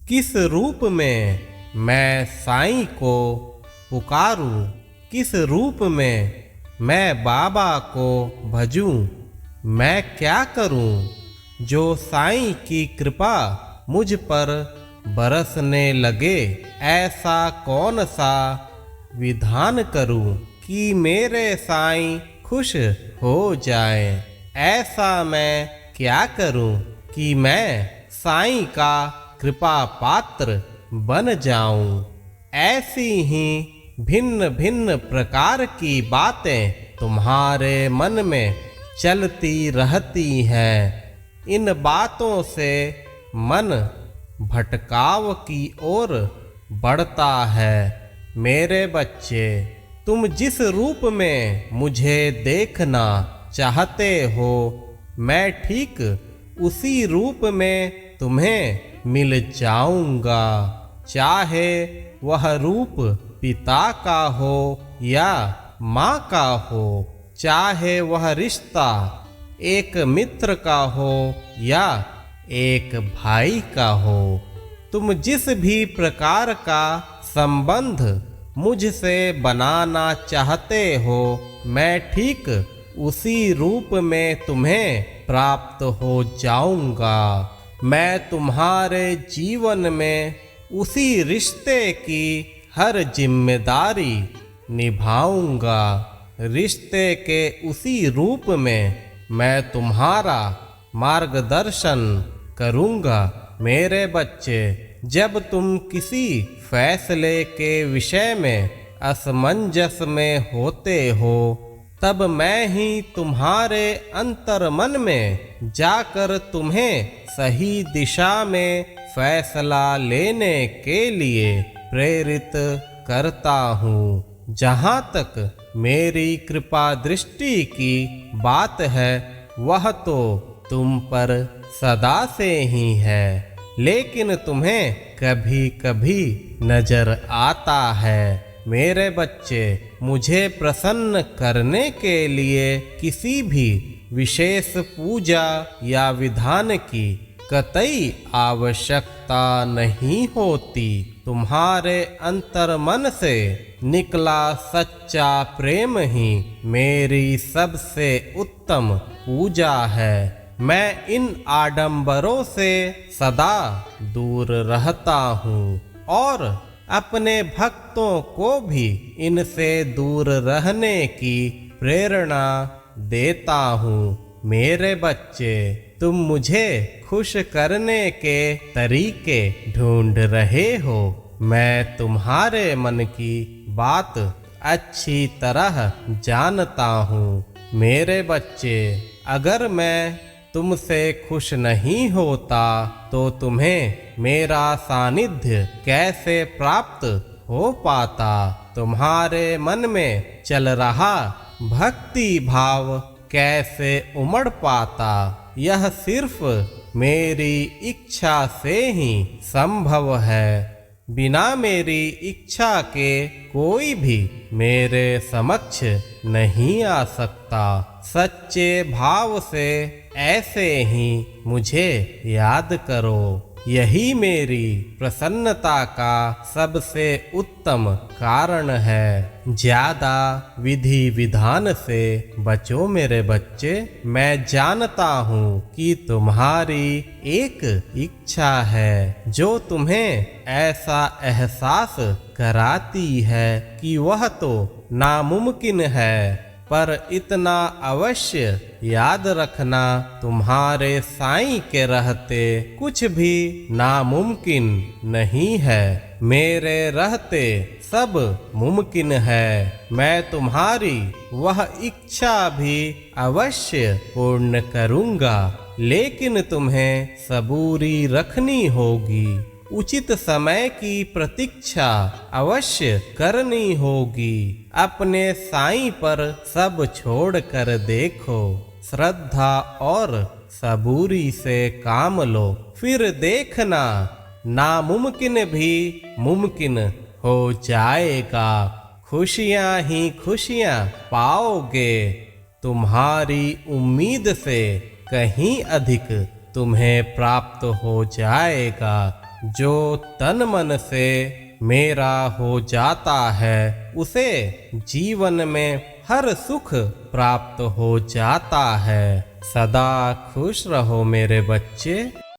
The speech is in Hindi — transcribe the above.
किस रूप में मैं साईं को पुकारूं, किस रूप में मैं बाबा को भजूं, मैं क्या करूं जो साईं की कृपा मुझ पर बरसने लगे। ऐसा कौन सा विधान करूं कि मेरे साईं खुश हो जाएं। ऐसा मैं क्या करूं कि मैं साईं का कृपा पात्र बन जाऊं। ऐसी ही भिन्न भिन्न प्रकार की बातें तुम्हारे मन में चलती रहती हैं। इन बातों से मन भटकाव की ओर बढ़ता है। मेरे बच्चे, तुम जिस रूप में मुझे देखना चाहते हो, मैं ठीक उसी रूप में तुम्हें मिल जाऊंगा। चाहे वह रूप पिता का हो या माँ का हो, चाहे वह रिश्ता एक मित्र का हो या एक भाई का हो, तुम जिस भी प्रकार का संबंध मुझसे बनाना चाहते हो, मैं ठीक उसी रूप में तुम्हें प्राप्त हो जाऊंगा। मैं तुम्हारे जीवन में उसी रिश्ते की हर जिम्मेदारी निभाऊंगा। रिश्ते के उसी रूप में मैं तुम्हारा मार्गदर्शन करूंगा। मेरे बच्चे, जब तुम किसी फैसले के विषय में असमंजस में होते हो, तब मैं ही तुम्हारे अंतर मन में जाकर तुम्हें सही दिशा में फैसला लेने के लिए प्रेरित करता हूँ। जहाँ तक मेरी कृपा दृष्टि की बात है, वह तो तुम पर सदा से ही है, लेकिन तुम्हें कभी कभी नजर आता है। मेरे बच्चे, मुझे प्रसन्न करने के लिए किसी भी विशेष पूजा या विधान की कतई आवश्यकता नहीं होती। तुम्हारे अंतर मन से निकला सच्चा प्रेम ही मेरी सबसे उत्तम पूजा है। मैं इन आडंबरों से सदा दूर रहता हूँ और अपने भक्तों को भी इनसे दूर रहने की प्रेरणा देता हूँ। मेरे बच्चे, तुम मुझे खुश करने के तरीके ढूंढ रहे हो। मैं तुम्हारे मन की बात अच्छी तरह जानता हूँ। मेरे बच्चे, अगर मैं तुमसे खुश नहीं होता तो तुम्हें मेरा सानिध्य कैसे प्राप्त हो पाता। तुम्हारे मन में चल रहा भक्ति भाव कैसे उमड़ पाता। यह सिर्फ मेरी इच्छा से ही संभव है। बिना मेरी इच्छा के कोई भी मेरे समक्ष नहीं आ सकता। सच्चे भाव से ऐसे ही मुझे याद करो। यही मेरी प्रसन्नता का सबसे उत्तम कारण है। ज्यादा विधि विधान से बचो मेरे बच्चे। मैं जानता हूँ कि तुम्हारी एक इच्छा है जो तुम्हें ऐसा एहसास कराती है कि वह तो नामुमकिन है, पर इतना अवश्य याद रखना, तुम्हारे साईं के रहते कुछ भी नामुमकिन नहीं है। मेरे रहते सब मुमकिन है। मैं तुम्हारी वह इच्छा भी अवश्य पूर्ण करूँगा, लेकिन तुम्हें सबूरी रखनी होगी। उचित समय की प्रतीक्षा अवश्य करनी होगी। अपने साईं पर सब छोड़ कर देखो। श्रद्धा और सबूरी से काम लो, फिर देखना नामुमकिन भी मुमकिन हो जाएगा। खुशियाँ ही खुशियाँ पाओगे। तुम्हारी उम्मीद से कहीं अधिक तुम्हें प्राप्त हो जाएगा। जो तन मन से मेरा हो जाता है उसे जीवन में हर सुख प्राप्त हो जाता है। सदा खुश रहो मेरे बच्चे।